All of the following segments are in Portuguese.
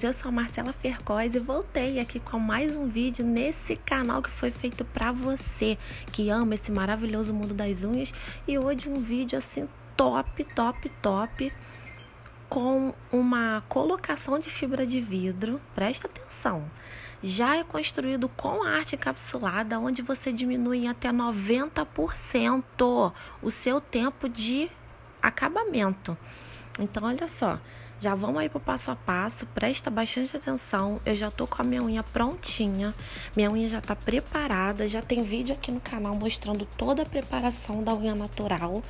lindos, eu sou a Marcela Fercoz e voltei aqui com mais um vídeo nesse canal que foi feito pra você que ama esse maravilhoso mundo das unhas. E hoje um vídeo assim top, com uma colocação de fibra de vidro. Presta atenção, já é construído com a arte encapsulada, onde você diminui em até 90% o seu tempo de acabamento. Então olha só, já vamos aí pro passo a passo, presta bastante atenção. Eu já tô com a minha unha prontinha, minha unha já tá preparada, já tem vídeo aqui no canal mostrando toda a preparação da unha natural,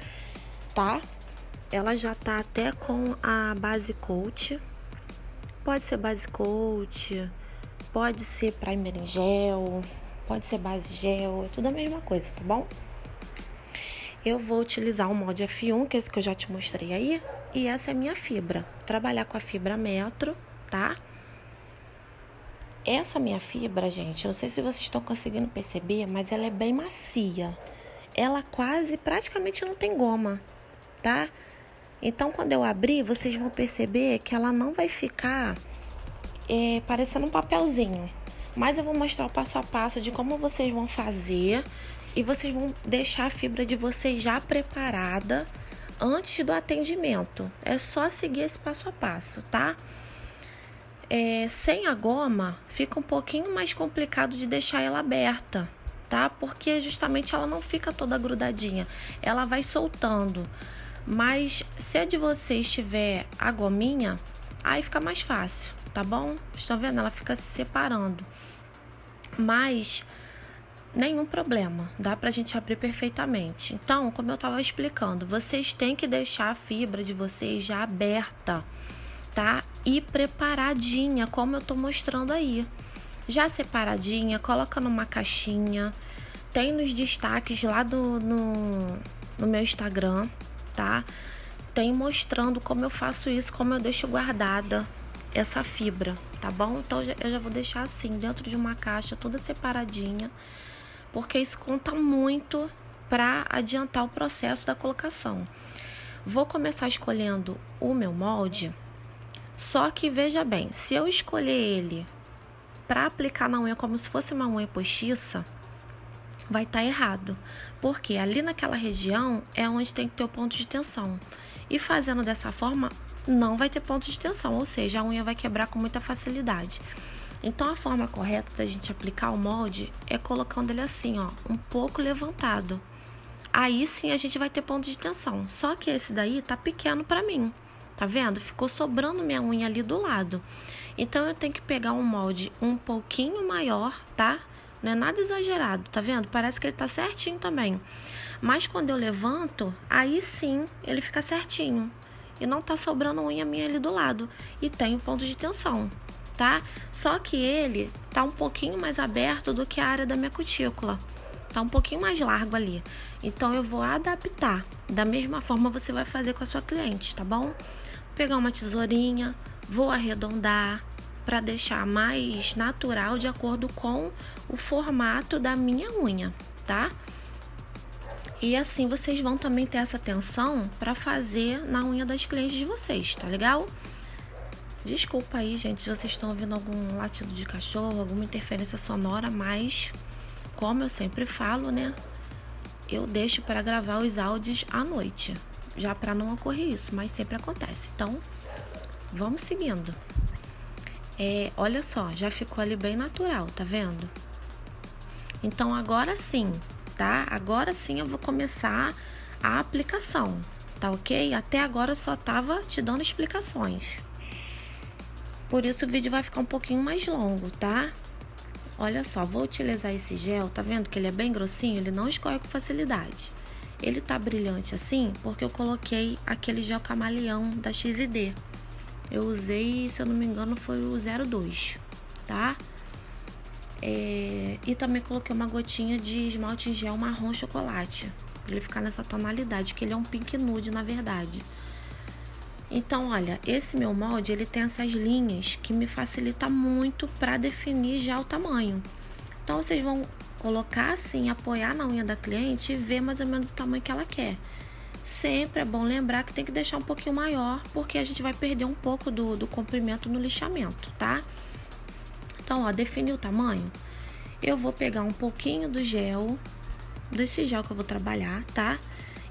tá? Ela já tá até com a base coat, pode ser base coat, pode ser primer em gel, pode ser base gel, é tudo a mesma coisa, tá bom? Eu vou utilizar o molde F1, que é esse que eu já te mostrei aí, e essa é a minha fibra. Vou trabalhar com a fibra metro, tá? Essa minha fibra, gente, eu não sei se vocês estão conseguindo perceber, mas ela é bem macia. Ela praticamente não tem goma, tá? Então, quando eu abrir, vocês vão perceber que ela não vai ficar parecendo um papelzinho. Mas eu vou mostrar o passo a passo de como vocês vão fazer. E vocês vão deixar a fibra de vocês já preparada antes do atendimento. É só seguir esse passo a passo, tá? Sem a goma, fica um pouquinho mais complicado de deixar ela aberta, tá? Porque justamente ela não fica toda grudadinha. Ela vai soltando. Mas se a de vocês tiver a gominha, aí fica mais fácil, tá bom? Estão vendo? Ela fica se separando. Mas nenhum problema, dá pra gente abrir perfeitamente. Então, como eu tava explicando, vocês têm que deixar a fibra de vocês já aberta, tá? E preparadinha, como eu tô mostrando aí. Já separadinha, coloca numa caixinha. Tem nos destaques lá no meu Instagram, tá? Tem mostrando como eu faço isso, como eu deixo guardada essa fibra, tá bom? Então, eu já vou deixar assim, dentro de uma caixa, toda separadinha, porque isso conta muito para adiantar o processo da colocação. Vou começar escolhendo o meu molde, só que veja bem, se eu escolher ele para aplicar na unha como se fosse uma unha postiça, vai estar errado, porque ali naquela região é onde tem que ter o ponto de tensão, e fazendo dessa forma não vai ter ponto de tensão, ou seja, a unha vai quebrar com muita facilidade. Então, a forma correta da gente aplicar o molde é colocando ele assim, ó, um pouco levantado. Aí sim a gente vai ter ponto de tensão. Só que esse daí tá pequeno pra mim, tá vendo? Ficou sobrando minha unha ali do lado. Então, eu tenho que pegar um molde um pouquinho maior, tá? Não é nada exagerado, tá vendo? Parece que ele tá certinho também. Mas quando eu levanto, aí sim ele fica certinho. E não tá sobrando unha minha ali do lado. E tem o ponto de tensão, tá? Só que ele tá um pouquinho mais aberto do que a área da minha cutícula. Tá um pouquinho mais largo ali. Então, eu vou adaptar. Da mesma forma, você vai fazer com a sua cliente, tá bom? Vou pegar uma tesourinha, vou arredondar para deixar mais natural de acordo com o formato da minha unha, tá? E assim, vocês vão também ter essa atenção para fazer na unha das clientes de vocês, tá legal? Desculpa aí, gente, se vocês estão ouvindo algum latido de cachorro, alguma interferência sonora, mas como eu sempre falo, né, eu deixo para gravar os áudios à noite, já para não ocorrer isso, mas sempre acontece. Então, vamos seguindo. Olha só, já ficou ali bem natural, tá vendo? Então, agora sim, tá? Agora sim eu vou começar a aplicação, tá ok? Até agora eu só tava te dando explicações. Por isso o vídeo vai ficar um pouquinho mais longo, tá? Olha só, vou utilizar esse gel, tá vendo que ele é bem grossinho? Ele não escorre com facilidade. Ele tá brilhante assim porque eu coloquei aquele gel camaleão da XD. Eu usei, se eu não me engano, foi o 02, tá? E também coloquei uma gotinha de esmalte em gel marrom chocolate, pra ele ficar nessa tonalidade, que ele é um pink nude, na verdade. Então, olha, esse meu molde, ele tem essas linhas que me facilita muito para definir já o tamanho. Então, vocês vão colocar assim, apoiar na unha da cliente e ver mais ou menos o tamanho que ela quer. Sempre é bom lembrar que tem que deixar um pouquinho maior, porque a gente vai perder um pouco do comprimento no lixamento, tá? Então, ó, defini o tamanho. Eu vou pegar um pouquinho do gel, desse gel que eu vou trabalhar, tá?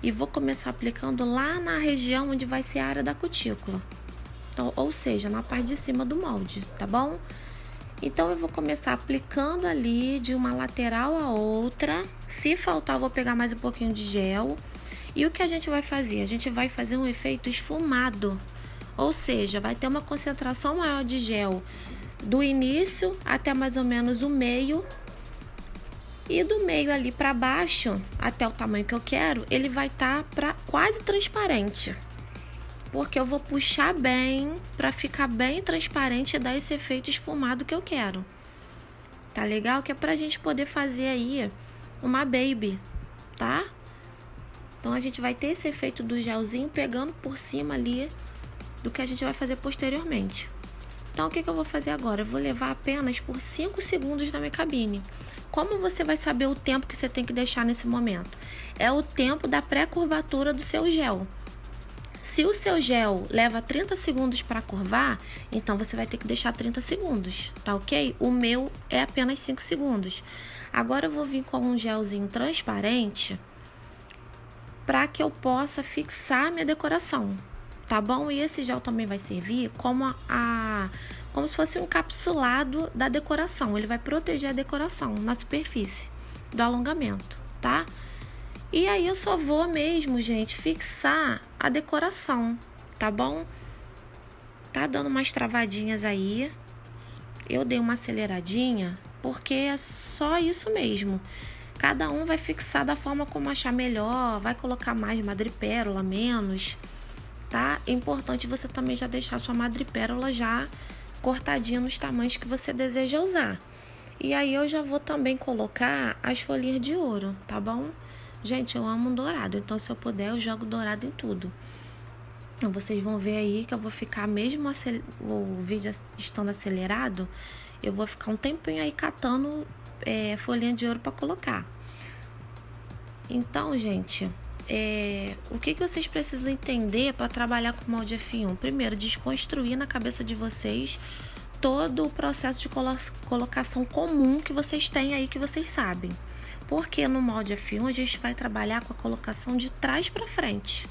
E vou começar aplicando lá na região onde vai ser a área da cutícula. Então, ou seja, na parte de cima do molde, tá bom? Então, eu vou começar aplicando ali de uma lateral a outra. Se faltar, eu vou pegar mais um pouquinho de gel. E o que a gente vai fazer? A gente vai fazer um efeito esfumado. Ou seja, vai ter uma concentração maior de gel do início até mais ou menos o meio. E do meio ali para baixo, até o tamanho que eu quero, ele vai estar quase transparente. Porque eu vou puxar bem para ficar bem transparente e dar esse efeito esfumado que eu quero. Tá legal? Que é pra gente poder fazer aí uma baby, tá? Então a gente vai ter esse efeito do gelzinho pegando por cima ali do que a gente vai fazer posteriormente. Então o que eu vou fazer agora? Eu vou levar apenas por 5 segundos na minha cabine. Como você vai saber o tempo que você tem que deixar nesse momento? É o tempo da pré-curvatura do seu gel. Se o seu gel leva 30 segundos para curvar, então você vai ter que deixar 30 segundos, tá ok? O meu é apenas 5 segundos. Agora eu vou vir com um gelzinho transparente para que eu possa fixar minha decoração, tá bom? E esse gel também vai servir como se fosse um encapsulado da decoração. Ele vai proteger a decoração na superfície do alongamento, tá? E aí eu só vou mesmo, gente, fixar a decoração, tá bom? Tá dando umas travadinhas aí. Eu dei uma aceleradinha porque é só isso mesmo. Cada um vai fixar da forma como achar melhor, vai colocar mais madrepérola, menos, tá? É importante você também já deixar sua madrepérola já cortadinha nos tamanhos que você deseja usar. E aí eu já vou também colocar as folhinhas de ouro, tá bom? Gente, eu amo dourado, então se eu puder eu jogo dourado em tudo. Então, vocês vão ver aí que eu vou ficar, mesmo o vídeo estando acelerado, eu vou ficar um tempinho aí catando folhinha de ouro para colocar. Então, gente, o que vocês precisam entender para trabalhar com molde F1? Primeiro, desconstruir na cabeça de vocês todo o processo de colocação comum que vocês têm aí, que vocês sabem. Porque no molde F1 a gente vai trabalhar com a colocação de trás para frente,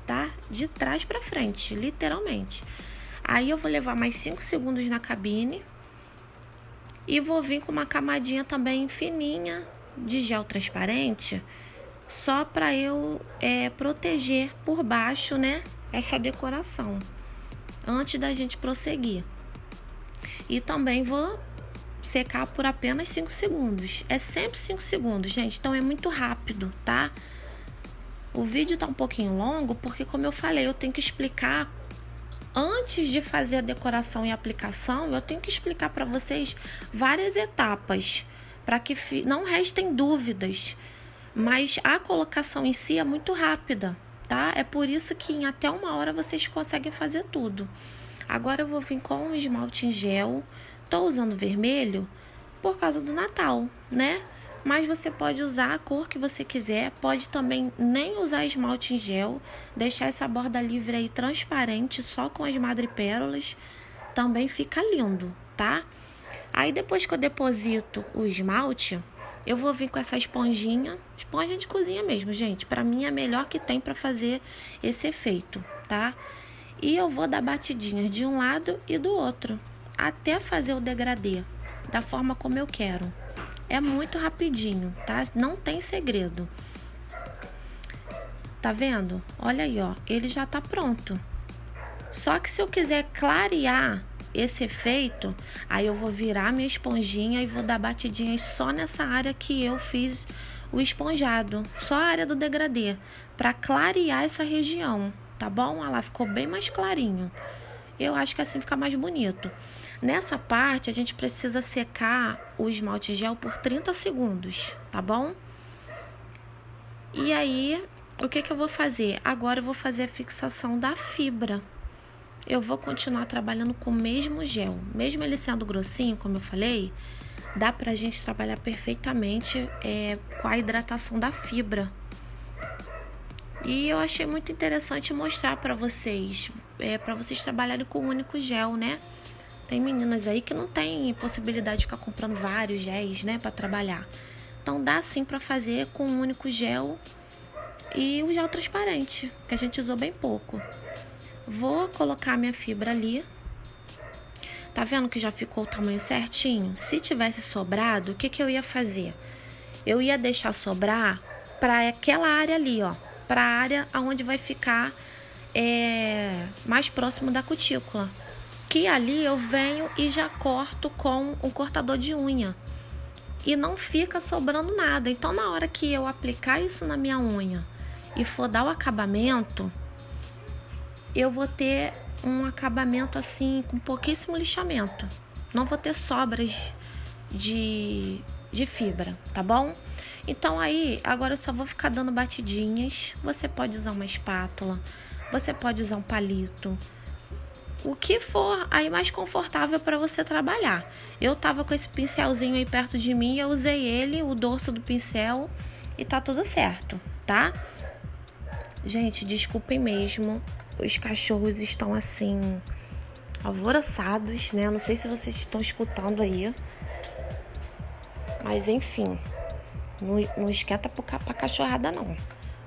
tá? De trás para frente, literalmente. Aí eu vou levar mais 5 segundos na cabine e vou vir com uma camadinha também fininha de gel transparente, só para eu proteger por baixo, né, essa decoração, antes da gente prosseguir. E também vou secar por apenas 5 segundos. É sempre 5 segundos, gente. Então é muito rápido, tá? O vídeo tá um pouquinho longo porque, como eu falei, eu tenho que explicar antes de fazer a decoração e a aplicação. Eu tenho que explicar para vocês várias etapas para que não restem dúvidas. Mas a colocação em si é muito rápida, tá? É por isso que em até 1 hora vocês conseguem fazer tudo. Agora eu vou vir com um esmalte em gel. Tô usando vermelho por causa do Natal, né? Mas você pode usar a cor que você quiser. Pode também nem usar esmalte em gel. Deixar essa borda livre aí transparente, só com as madrepérolas. Também fica lindo, tá? Aí depois que eu deposito o esmalte, eu vou vir com essa esponja de cozinha mesmo, gente. Pra mim é a melhor que tem pra fazer esse efeito, tá? E eu vou dar batidinhas de um lado e do outro, até fazer o degradê da forma como eu quero. É muito rapidinho, tá? Não tem segredo. Tá vendo? Olha aí, ó. Ele já tá pronto. Só que se eu quiser clarear esse efeito, aí eu vou virar minha esponjinha e vou dar batidinhas só nessa área que eu fiz o esponjado. Só a área do degradê, pra clarear essa região, tá bom? Olha lá, ficou bem mais clarinho. Eu acho que assim fica mais bonito. Nessa parte, a gente precisa secar o esmalte gel por 30 segundos, tá bom? E aí, o que eu vou fazer? Agora eu vou fazer a fixação da fibra. Eu vou continuar trabalhando com o mesmo gel. Mesmo ele sendo grossinho, como eu falei, dá pra gente trabalhar perfeitamente com a hidratação da fibra. E eu achei muito interessante mostrar para vocês trabalharem com um único gel, né? Tem meninas aí que não tem possibilidade de ficar comprando vários géis, né, para trabalhar. Então dá sim para fazer com um único gel e o gel transparente, que a gente usou bem pouco. Vou colocar minha fibra ali. Tá vendo que já ficou o tamanho certinho? Se tivesse sobrado, o que eu ia fazer? Eu ia deixar sobrar para aquela área ali, ó, para a área onde vai ficar mais próximo da cutícula. Que ali eu venho e já corto com um cortador de unha. E não fica sobrando nada. Então, na hora que eu aplicar isso na minha unha e for dar o acabamento, eu vou ter um acabamento assim, com pouquíssimo lixamento. Não vou ter sobras de fibra, tá bom? Então, aí, agora eu só vou ficar dando batidinhas. Você pode usar uma espátula, você pode usar um palito, o que for aí mais confortável para você trabalhar. Eu tava com esse pincelzinho aí perto de mim, eu usei ele, o dorso do pincel, e tá tudo certo, tá? Gente, desculpem mesmo, os cachorros estão assim, alvoroçados, né? Não sei se vocês estão escutando aí, mas enfim, não esquenta pra cachorrada não.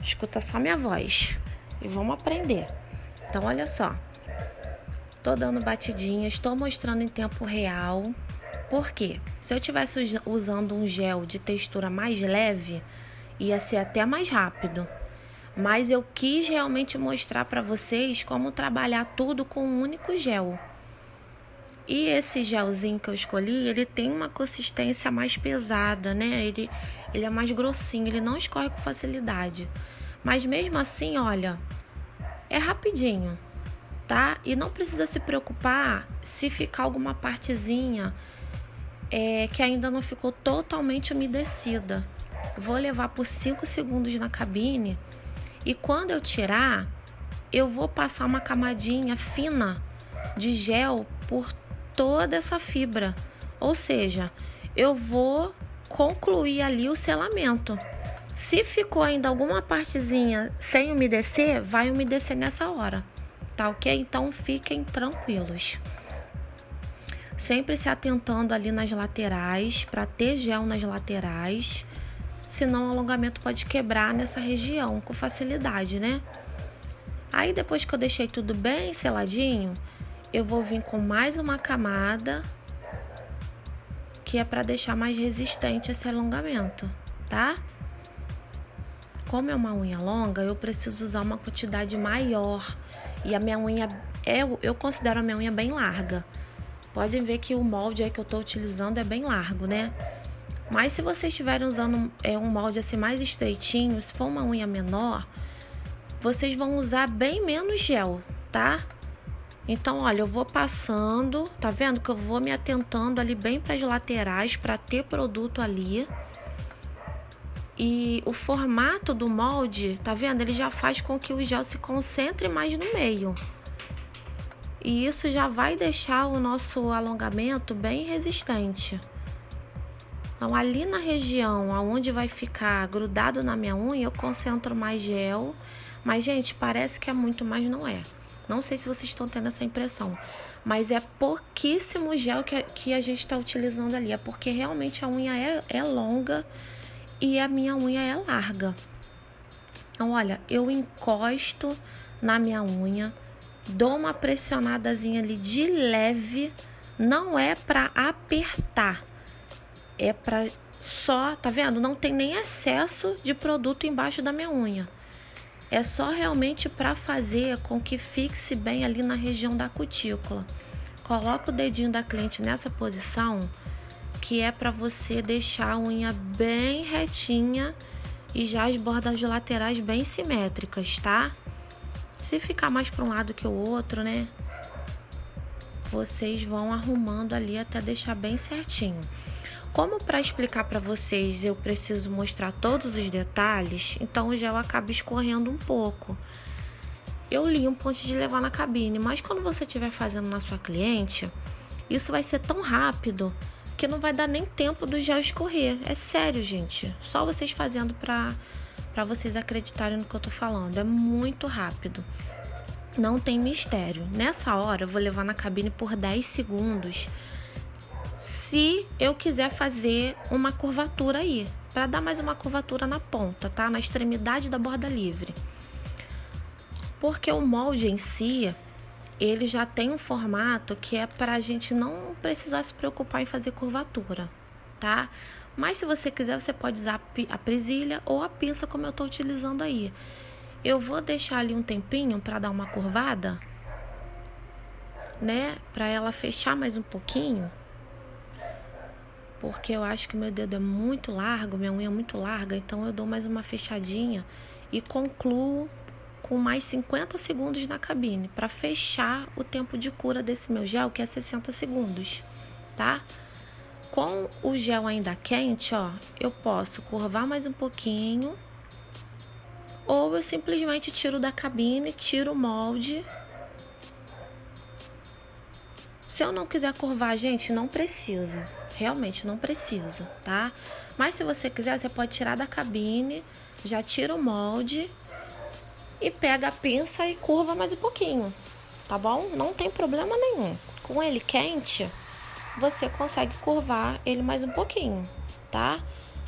Escuta só minha voz e vamos aprender. Então, olha só. Tô dando batidinhas, estou mostrando em tempo real. Por quê? Se eu tivesse usando um gel de textura mais leve, ia ser até mais rápido. Mas eu quis realmente mostrar para vocês como trabalhar tudo com um único gel. E esse gelzinho que eu escolhi, ele tem uma consistência mais pesada, né? Ele é mais grossinho, ele não escorre com facilidade. Mas mesmo assim, olha, é rapidinho. Tá? E não precisa se preocupar se ficar alguma partezinha que ainda não ficou totalmente umedecida. Vou levar por 5 segundos na cabine e quando eu tirar, eu vou passar uma camadinha fina de gel por toda essa fibra. Ou seja, eu vou concluir ali o selamento. Se ficou ainda alguma partezinha sem umedecer, vai umedecer nessa hora. Tá ok? Então fiquem tranquilos. Sempre se atentando ali nas laterais, para ter gel nas laterais, senão o alongamento pode quebrar nessa região com facilidade, né? Aí depois que eu deixei tudo bem seladinho, eu vou vir com mais uma camada, que é para deixar mais resistente esse alongamento, tá? Como é uma unha longa, eu preciso usar uma quantidade maior. E a minha unha, eu considero a minha unha bem larga. Podem ver que o molde aí que eu tô utilizando é bem largo, né? Mas se vocês estiverem usando um molde assim mais estreitinho, se for uma unha menor, vocês vão usar bem menos gel, tá? Então, olha, eu vou passando, tá vendo que eu vou me atentando ali bem para as laterais para ter produto ali. E o formato do molde, tá vendo? Ele já faz com que o gel se concentre mais no meio. E isso já vai deixar o nosso alongamento bem resistente. Então, ali na região onde vai ficar grudado na minha unha, eu concentro mais gel. Mas, gente, parece que é muito, mas não é. Não sei se vocês estão tendo essa impressão. Mas é pouquíssimo gel que a gente está utilizando ali. É porque realmente a unha é longa. E a minha unha é larga. Então, olha, eu encosto na minha unha, dou uma pressionadazinha ali de leve, não é para apertar, é para só, tá vendo? Não tem nem excesso de produto embaixo da minha unha. É só realmente para fazer com que fixe bem ali na região da cutícula. Coloca o dedinho da cliente nessa posição, que é para você deixar a unha bem retinha e já as bordas laterais bem simétricas, tá? Se ficar mais para um lado que o outro, né? Vocês vão arrumando ali até deixar bem certinho. Como para explicar para vocês eu preciso mostrar todos os detalhes, então o gel acaba escorrendo um pouco. Eu limpo antes de levar na cabine, mas quando você estiver fazendo na sua cliente, isso vai ser tão rápido que não vai dar nem tempo do gel escorrer. É sério, gente. Só vocês fazendo pra para vocês acreditarem no que eu tô falando. É muito rápido. Não tem mistério. Nessa hora, eu vou levar na cabine por 10 segundos. Se eu quiser fazer uma curvatura aí, para dar mais uma curvatura na ponta, tá? Na extremidade da borda livre. Porque o molde em si, ele já tem um formato que é pra gente não precisar se preocupar em fazer curvatura, tá? Mas se você quiser, você pode usar a presilha ou a pinça como eu tô utilizando aí. Eu vou deixar ali um tempinho para dar uma curvada, né? Para ela fechar mais um pouquinho. Porque eu acho que meu dedo é muito largo, minha unha é muito larga, então eu dou mais uma fechadinha e concluo com mais 50 segundos na cabine, para fechar o tempo de cura desse meu gel, que é 60 segundos, tá? Com o gel ainda quente, ó, eu posso curvar mais um pouquinho, ou eu simplesmente tiro da cabine, tiro o molde. Se eu não quiser curvar, gente, não precisa. Realmente não precisa, tá? Mas se você quiser, você pode tirar da cabine, já tira o molde e pega a pinça e curva mais um pouquinho, tá bom? Não tem problema nenhum. Com ele quente, você consegue curvar ele mais um pouquinho, tá?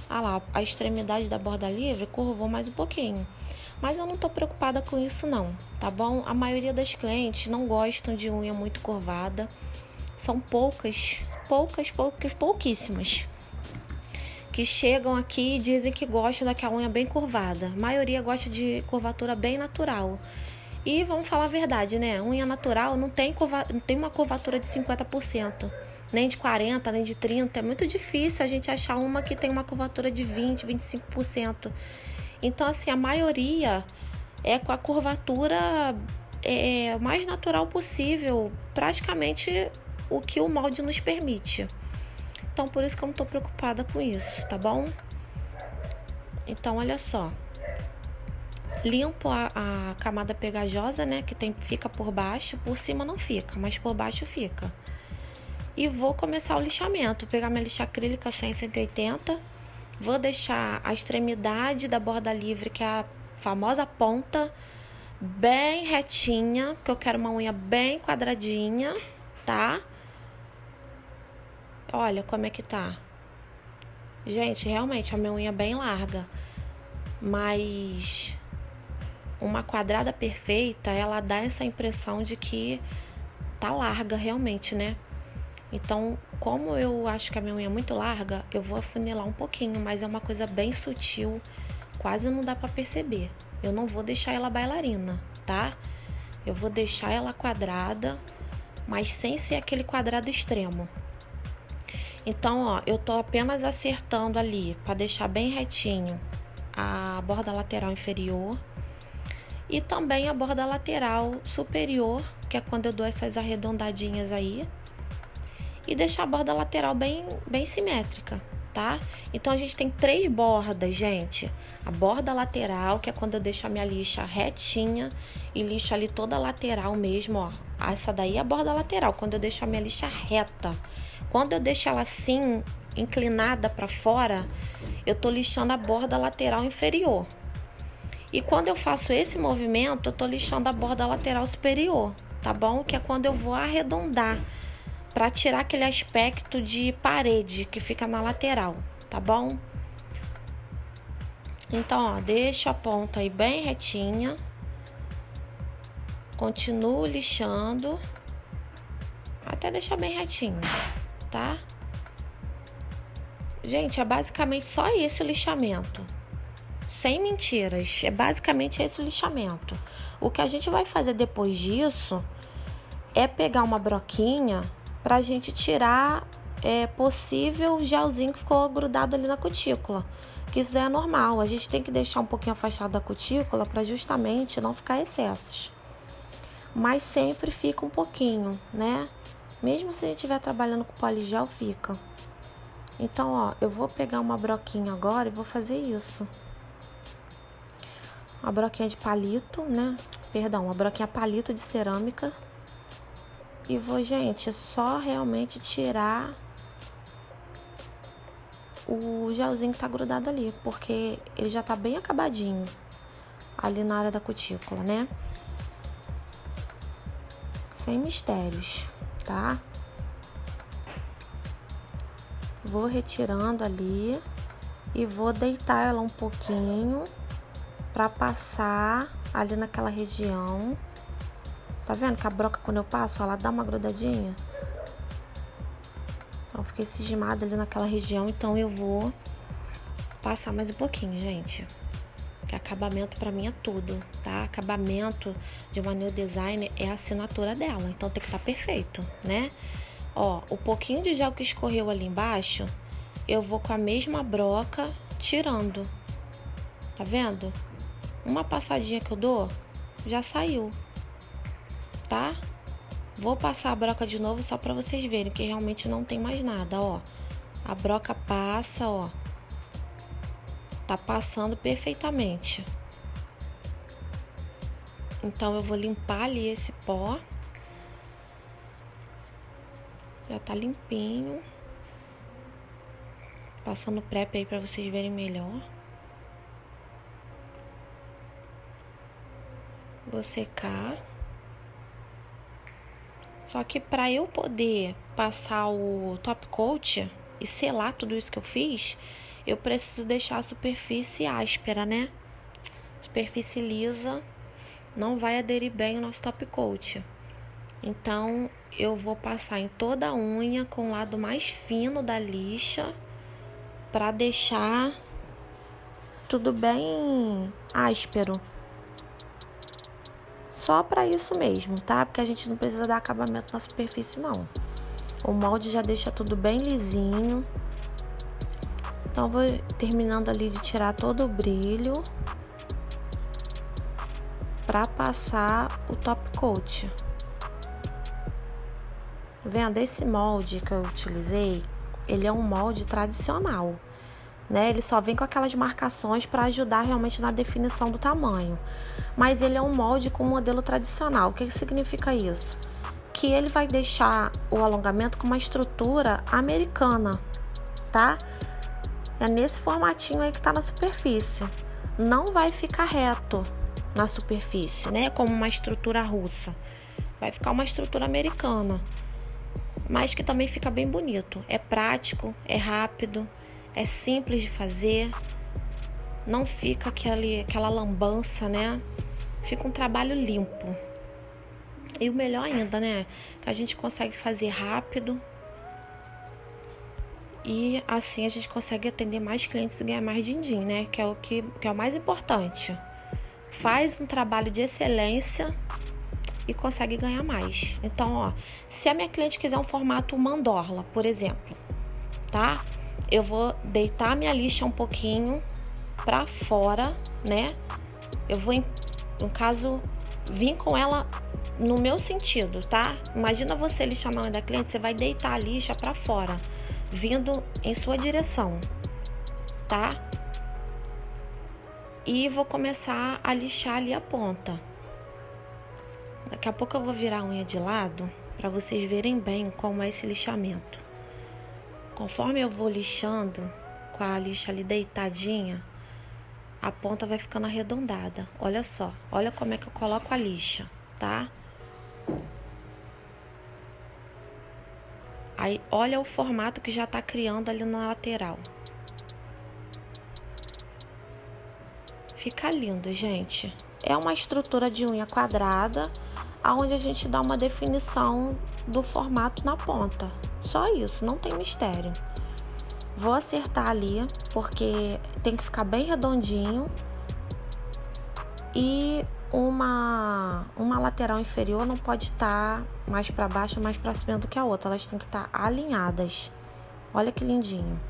Ah lá, a extremidade da borda livre curvou mais um pouquinho. Mas eu não tô preocupada com isso não, tá bom? A maioria das clientes não gostam de unha muito curvada. São pouquíssimas que chegam aqui e dizem que gostam daquela unha bem curvada. A maioria gosta de curvatura bem natural. E vamos falar a verdade, né? Unha natural não tem uma curvatura de 50%, nem de 40%, nem de 30%. É muito difícil a gente achar uma que tem uma curvatura de 20%, 25%. Então, assim, a maioria é com a curvatura mais natural possível, praticamente o que o molde nos permite. Então, por isso que eu não tô preocupada com isso, tá bom? Então, olha só. Limpo a camada pegajosa, né? Que fica por baixo. Por cima não fica, mas por baixo fica. E vou começar o lixamento. Vou pegar minha lixa acrílica 100-180. Vou deixar a extremidade da borda livre, que é a famosa ponta, bem retinha, porque eu quero uma unha bem quadradinha, tá? Olha como é que tá. Gente, realmente a minha unha é bem larga, mas uma quadrada perfeita, ela dá essa impressão de que tá larga realmente, né? Então, como eu acho que a minha unha é muito larga, eu vou afunilar um pouquinho, mas é uma coisa bem sutil, quase não dá pra perceber. Eu não vou deixar ela bailarina, tá? Eu vou deixar ela quadrada, mas sem ser aquele quadrado extremo. Então, ó, eu tô apenas acertando ali, pra deixar bem retinho, a borda lateral inferior e também a borda lateral superior, que é quando eu dou essas arredondadinhas aí. E deixar a borda lateral bem simétrica, tá? Então, a gente tem 3 bordas, gente. A borda lateral, que é quando eu deixo a minha lixa retinha e lixo ali toda a lateral mesmo, ó. Essa daí é a borda lateral, quando eu deixo a minha lixa reta. Quando eu deixo ela assim, inclinada para fora, eu tô lixando a borda lateral inferior. E quando eu faço esse movimento, eu tô lixando a borda lateral superior, tá bom? Que é quando eu vou arredondar, para tirar aquele aspecto de parede que fica na lateral, tá bom? Então, ó, deixo a ponta aí bem retinha. Continuo lixando até deixar bem retinho, tá? Gente, é basicamente só esse o lixamento. Sem mentiras, é basicamente esse o lixamento. O que a gente vai fazer depois disso é pegar uma broquinha pra gente tirar possível gelzinho que ficou grudado ali na cutícula. Que isso é normal, a gente tem que deixar um pouquinho afastado da cutícula para justamente não ficar excessos. Mas sempre fica um pouquinho, né? Mesmo se a gente estiver trabalhando com poligel, fica. Então, ó, eu vou pegar uma broquinha agora e vou fazer isso. Uma broquinha de palito, né? Perdão, uma broquinha palito de cerâmica. E vou, gente, só realmente tirar o gelzinho que tá grudado ali, porque ele já tá bem acabadinho ali na área da cutícula, né? Sem mistérios, tá? Vou retirando ali e vou deitar ela um pouquinho pra passar ali naquela região. Tá vendo que a broca, quando eu passo, ela dá uma grudadinha? Então, fiquei cismada ali naquela região, então eu vou passar mais um pouquinho, gente. Porque acabamento pra mim é tudo, tá? Acabamento de uma nail designer é a assinatura dela, então tem que estar perfeito, né? Ó, o pouquinho de gel que escorreu ali embaixo, eu vou com a mesma broca tirando. Tá vendo? Uma passadinha que eu dou, já saiu, tá? Vou passar a broca de novo só pra vocês verem que realmente não tem mais nada, ó. A broca passa, ó. Tá passando perfeitamente. Então, eu vou limpar ali esse pó. Já tá limpinho. Passando prep aí pra vocês verem melhor. Vou secar. Só que pra eu poder passar o top coat e selar tudo isso que eu fiz, eu preciso deixar a superfície áspera, né? Superfície lisa não vai aderir bem o nosso top coat. Então, eu vou passar em toda a unha com o lado mais fino da lixa pra deixar tudo bem áspero. Só pra isso mesmo, tá? Porque a gente não precisa dar acabamento na superfície, não. O molde já deixa tudo bem lisinho. Então, vou terminando ali de tirar todo o brilho pra passar o top coat. Vendo? Esse molde que eu utilizei, ele é um molde tradicional, né? Ele só vem com aquelas marcações para ajudar realmente na definição do tamanho. Mas ele é um molde com modelo tradicional. O que significa isso? Que ele vai deixar o alongamento com uma estrutura americana, tá? É nesse formatinho aí que tá na superfície. Não vai ficar reto na superfície, né? Como uma estrutura russa. Vai ficar uma estrutura americana. Mas que também fica bem bonito. É prático, é rápido, é simples de fazer. Não fica aquela lambança, né? Fica um trabalho limpo. E o melhor ainda, né? Que a gente consegue fazer rápido. E assim a gente consegue atender mais clientes e ganhar mais din-din, né? Que é o mais importante. Faz um trabalho de excelência e consegue ganhar mais. Então, ó, se a minha cliente quiser um formato mandorla, por exemplo, tá? Eu vou deitar minha lixa um pouquinho pra fora, né? Eu vou, no caso, vir com ela no meu sentido, tá? Imagina você lixar na unha da cliente, você vai deitar a lixa pra fora, vindo em sua direção, tá? E vou começar a lixar ali a ponta. Daqui a pouco eu vou virar a unha de lado para vocês verem bem como é esse lixamento. Conforme eu vou lixando, com a lixa ali deitadinha, a ponta vai ficando arredondada. Olha só, olha como é que eu coloco a lixa, tá? Aí, olha o formato que já tá criando ali na lateral. Fica lindo, gente. É uma estrutura de unha quadrada, onde a gente dá uma definição do formato na ponta. Só isso, não tem mistério. Vou acertar ali, porque tem que ficar bem redondinho. E uma lateral inferior não pode estar mais para baixo, mais para cima do que a outra. Elas têm que estar alinhadas. Olha que lindinho.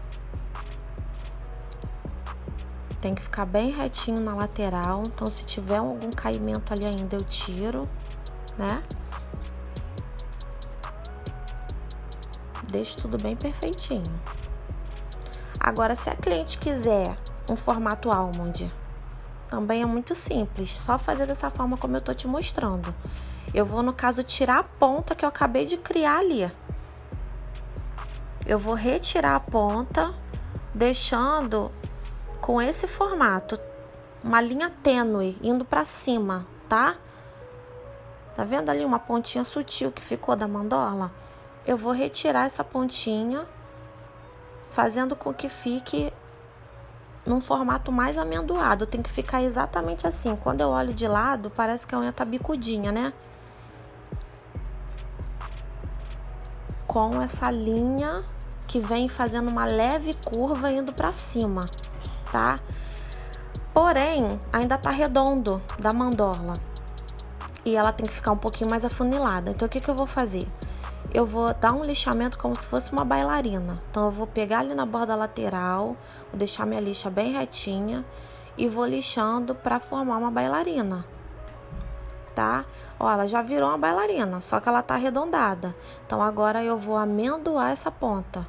Tem que ficar bem retinho na lateral. Então, se tiver algum caimento ali ainda, eu tiro, né? Deixo tudo bem perfeitinho. Agora, se a cliente quiser um formato almond, também é muito simples. Só fazer dessa forma como eu tô te mostrando. Eu vou, no caso, tirar a ponta que eu acabei de criar ali. Eu vou retirar a ponta, deixando com esse formato, uma linha tênue indo para cima, tá? Tá vendo ali uma pontinha sutil que ficou da mandola? Eu vou retirar essa pontinha, fazendo com que fique num formato mais amendoado. Tem que ficar exatamente assim. Quando eu olho de lado, parece que a unha tá bicudinha, né? Com essa linha que vem fazendo uma leve curva indo pra cima, tá? Porém, ainda tá redondo da mandola. E ela tem que ficar um pouquinho mais afunilada. Então, o que eu vou fazer? Eu vou dar um lixamento como se fosse uma bailarina. Então, eu vou pegar ali na borda lateral, vou deixar minha lixa bem retinha e vou lixando para formar uma bailarina, tá? Ó, ela já virou uma bailarina, só que ela tá arredondada. Então, agora eu vou amendoar essa ponta.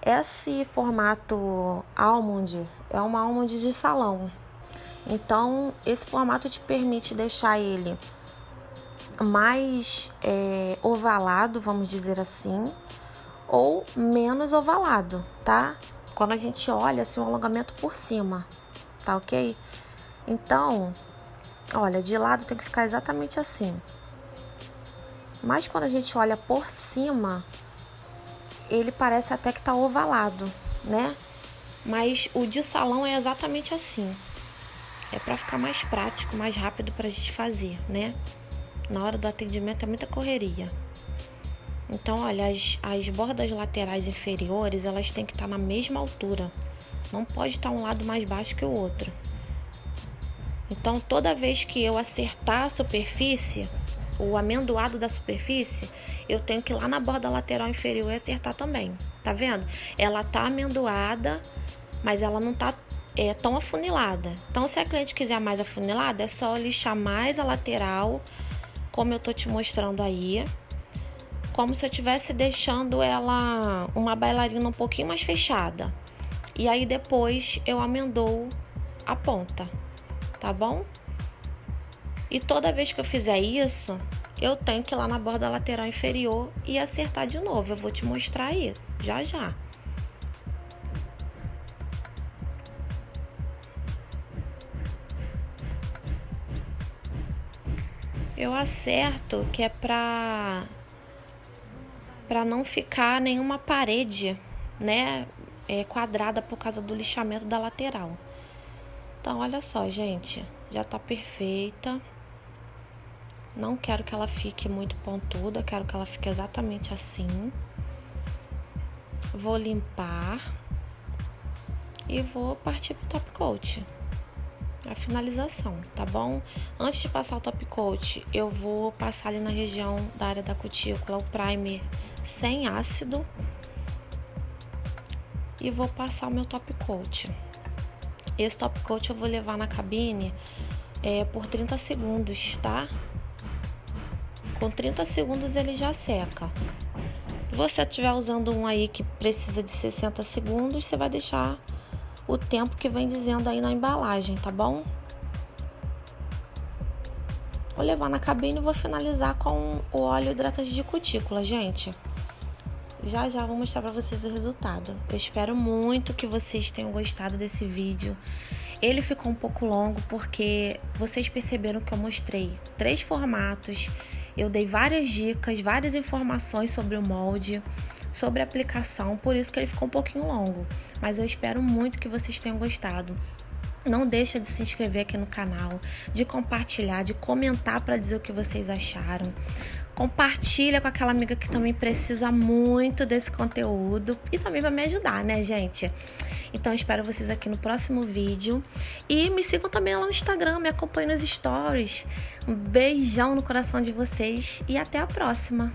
Esse formato almond é uma almond de salão. Então, esse formato te permite deixar ele mais ovalado, vamos dizer assim, ou menos ovalado, tá? Quando a gente olha, assim, o alongamento por cima, tá ok? Então, olha, de lado tem que ficar exatamente assim. Mas quando a gente olha por cima, ele parece até que tá ovalado, né? Mas o de salão é exatamente assim. É para ficar mais prático, mais rápido pra gente fazer, né? Na hora do atendimento é muita correria. Então, olha, as bordas laterais inferiores, elas têm que estar na mesma altura. Não pode estar um lado mais baixo que o outro. Então, toda vez que eu acertar a superfície, o amendoado da superfície, eu tenho que ir lá na borda lateral inferior e acertar também. Tá vendo? Ela tá amendoada, mas ela não tá tão afunilada. Então, se a cliente quiser mais afunilada, é só lixar mais a lateral, como eu tô te mostrando aí, como se eu estivesse deixando ela uma bailarina um pouquinho mais fechada. E aí depois eu amendoo a ponta, tá bom? E toda vez que eu fizer isso, eu tenho que ir lá na borda lateral inferior e acertar de novo. Eu vou te mostrar aí, já já. Eu acerto que é pra não ficar nenhuma parede, né, quadrada por causa do lixamento da lateral. Então, olha só, gente, já tá perfeita. Não quero que ela fique muito pontuda, quero que ela fique exatamente assim. Vou limpar e vou partir pro top coat. A finalização, tá bom? Antes de passar o top coat, eu vou passar ali na região da área da cutícula o primer sem ácido e vou passar o meu top coat. Esse top coat eu vou levar na cabine por 30 segundos, tá? Com 30 segundos ele já seca. Se você estiver usando um aí que precisa de 60 segundos, você vai deixar o tempo que vem dizendo aí na embalagem, tá bom? Vou levar na cabine e vou finalizar com o óleo hidratante de cutícula, gente. Já vou mostrar pra vocês o resultado. Eu espero muito que vocês tenham gostado desse vídeo. Ele ficou um pouco longo porque vocês perceberam que eu mostrei 3 formatos. Eu dei várias dicas, várias informações sobre o molde, sobre a aplicação, por isso que ele ficou um pouquinho longo. Mas eu espero muito que vocês tenham gostado. Não deixa de se inscrever aqui no canal, de compartilhar, de comentar para dizer o que vocês acharam. Compartilha com aquela amiga que também precisa muito desse conteúdo e também vai me ajudar, né, gente? Então, espero vocês aqui no próximo vídeo. E me sigam também lá no Instagram, me acompanhem nos stories. Um beijão no coração de vocês e até a próxima!